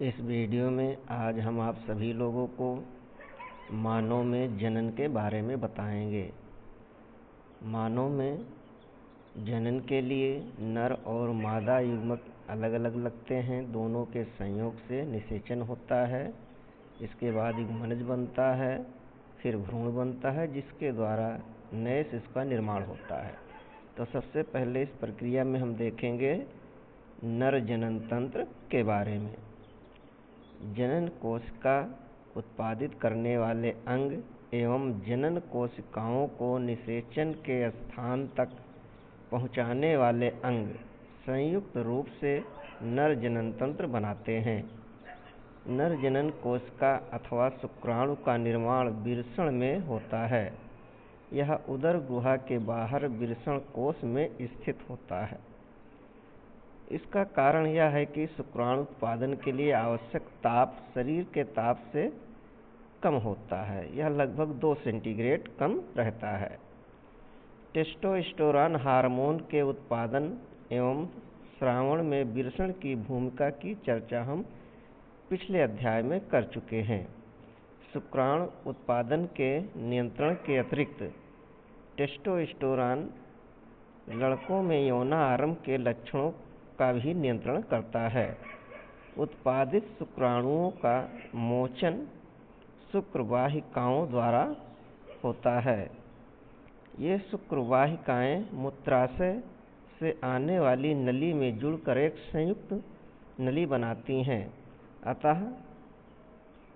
इस वीडियो में आज हम आप सभी लोगों को मानव में जनन के बारे में बताएंगे। मानव में जनन के लिए नर और मादा युग्मक अलग अलग लगते हैं। दोनों के संयोग से निषेचन होता है। इसके बाद युग्मनज बनता है, फिर भ्रूण बनता है, जिसके द्वारा नए शिशु का निर्माण होता है। तो सबसे पहले इस प्रक्रिया में हम देखेंगे नर जनन तंत्र के बारे में। जनन कोशिका उत्पादित करने वाले अंग एवं जनन कोशिकाओं को निषेचन के स्थान तक पहुंचाने वाले अंग संयुक्त रूप से नर जनन तंत्र बनाते हैं। नर जनन कोशिका अथवा शुक्राणु का निर्माण वृषण में होता है। यह उदर गुहा के बाहर वृषण कोश में स्थित होता है। इसका कारण यह है कि शुक्राणु उत्पादन के लिए आवश्यक ताप शरीर के ताप से कम होता है। यह लगभग 2 सेंटीग्रेड कम रहता है। टेस्टोस्टेरोन हार्मोन के उत्पादन एवं स्रावण में वृषण की भूमिका की चर्चा हम पिछले अध्याय में कर चुके हैं। शुक्राणु उत्पादन के नियंत्रण के अतिरिक्त टेस्टोस्टेरोन लड़कों में यौनारंभ के लक्षणों का भी नियंत्रण करता है। उत्पादित शुक्राणुओं का मोचन शुक्रवाहिकाओं द्वारा होता है। ये शुक्रवाहिकाएं मूत्राशय से आने वाली नली में जुड़कर एक संयुक्त नली बनाती हैं। अतः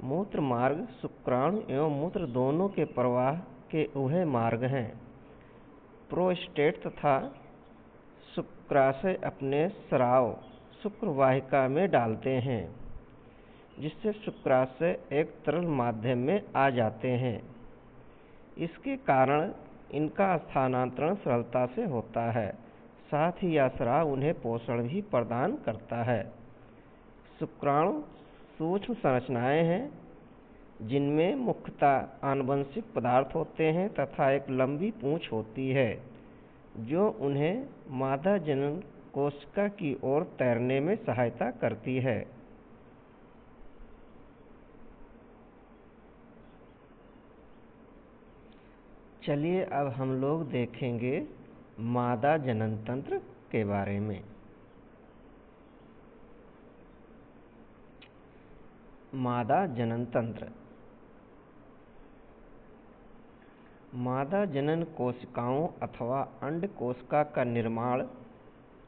मूत्र मार्ग शुक्राणु एवं मूत्र दोनों के प्रवाह के उभय मार्ग हैं। प्रोस्टेट तथा शुक्राशय अपने स्राव शुक्रवाहिका में डालते हैं, जिससे शुक्राशय एक तरल माध्यम में आ जाते हैं। इसके कारण इनका स्थानांतरण सरलता से होता है। साथ ही यह स्राव उन्हें पोषण भी प्रदान करता है। शुक्राणु सूक्ष्म संरचनाएं हैं, जिनमें मुख्यतः आनुवंशिक पदार्थ होते हैं तथा एक लंबी पूंछ होती है, जो उन्हें मादा जनन कोशिका की ओर तैरने में सहायता करती है। चलिए अब हम लोग देखेंगे मादा जनन तंत्र के बारे में। मादा जनन तंत्र। मादा जनन कोशिकाओं अथवा अंड कोशिका का निर्माण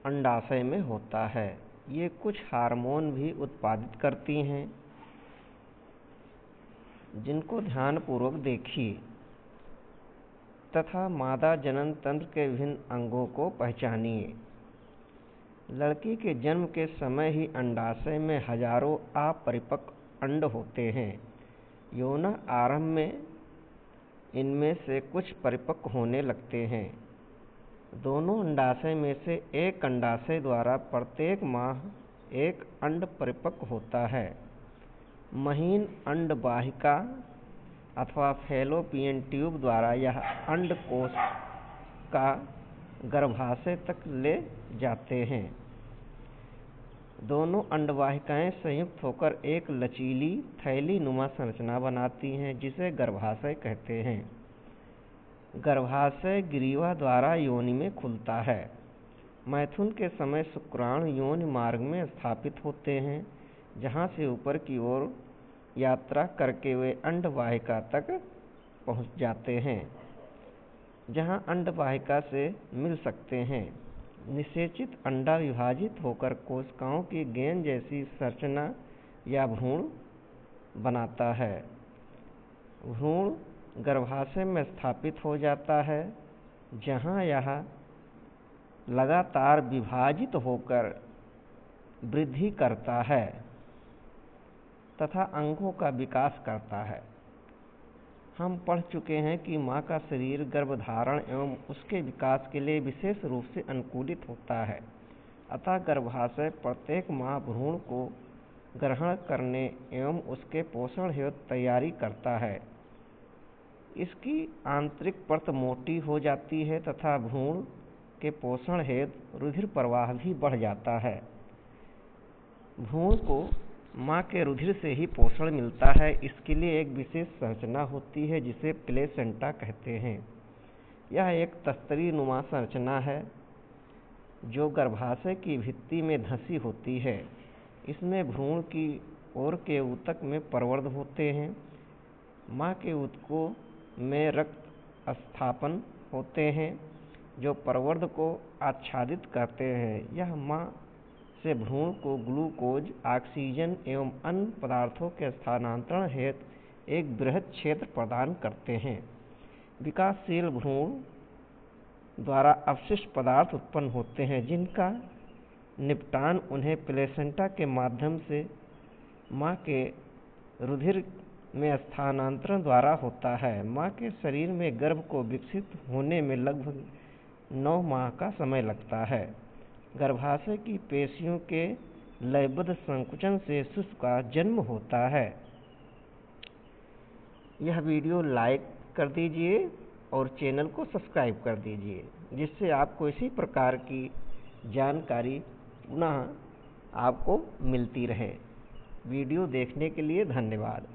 अंडाशय में होता है। ये कुछ हार्मोन भी उत्पादित करती हैं, जिनको ध्यानपूर्वक देखिए तथा मादा जनन तंत्र के विभिन्न अंगों को पहचानिए। लड़की के जन्म के समय ही अंडाशय में हजारों अपरिपक्व अंड होते हैं। यौन आरंभ में इनमें से कुछ परिपक्व होने लगते हैं। दोनों अंडाशय में से एक अंडाशय द्वारा प्रत्येक माह एक अंड परिपक्व होता है। महीन अंडवाहिका अथवा फैलोपियन ट्यूब द्वारा यह अंड कोश का गर्भाशय तक ले जाते हैं। दोनों अंडवाहिकाएं संयुक्त होकर एक लचीली थैलीनुमा संरचना बनाती हैं, जिसे गर्भाशय कहते हैं। गर्भाशय ग्रीवा द्वारा योनि में खुलता है। मैथुन के समय शुक्राणु योनि मार्ग में स्थापित होते हैं, जहां से ऊपर की ओर यात्रा करके वे अंडवाहिका तक पहुंच जाते हैं, जहां अंडवाहिका से मिल सकते हैं। निषेचित अंडा विभाजित होकर कोशिकाओं की गेंद जैसी संरचना या भ्रूण बनाता है। भ्रूण गर्भाशय में स्थापित हो जाता है, जहां यह लगातार विभाजित होकर वृद्धि करता है तथा अंगों का विकास करता है। हम पढ़ चुके हैं कि मां का शरीर गर्भधारण एवं उसके विकास के लिए विशेष रूप से अनुकूलित होता है। अतः गर्भाशय प्रत्येक माह भ्रूण को ग्रहण करने एवं उसके पोषण हेतु तैयारी करता है। इसकी आंतरिक परत मोटी हो जाती है तथा भ्रूण के पोषण हेतु रुधिर प्रवाह भी बढ़ जाता है। भ्रूण को माँ के रुधिर से ही पोषण मिलता है। इसके लिए एक विशेष संरचना होती है जिसे प्लेसेंटा कहते हैं। यह एक तस्तरी नुमा संरचना है जो गर्भाशय की भित्ति में धंसी होती है। इसमें भ्रूण की ओर के ऊतक में प्रवर्ध होते हैं। माँ के ऊतकों में रक्त स्थापन होते हैं जो प्रवर्ध को आच्छादित करते हैं। यह माँ से भ्रूण को ग्लूकोज, ऑक्सीजन एवं अन्य पदार्थों के स्थानांतरण हेतु एक बृहद क्षेत्र प्रदान करते हैं। विकासशील भ्रूण द्वारा अपशिष्ट पदार्थ उत्पन्न होते हैं जिनका निपटान उन्हें प्लेसेंटा के माध्यम से माँ के रुधिर में स्थानांतरण द्वारा होता है। माँ के शरीर में गर्भ को विकसित होने में लगभग 9 माह का समय लगता है। गर्भाशय की पेशियों के लयबद्ध संकुचन से शिशु का जन्म होता है। यह वीडियो लाइक कर दीजिए और चैनल को सब्सक्राइब कर दीजिए जिससे आपको इसी प्रकार की जानकारी पुनः आपको मिलती रहे। वीडियो देखने के लिए धन्यवाद।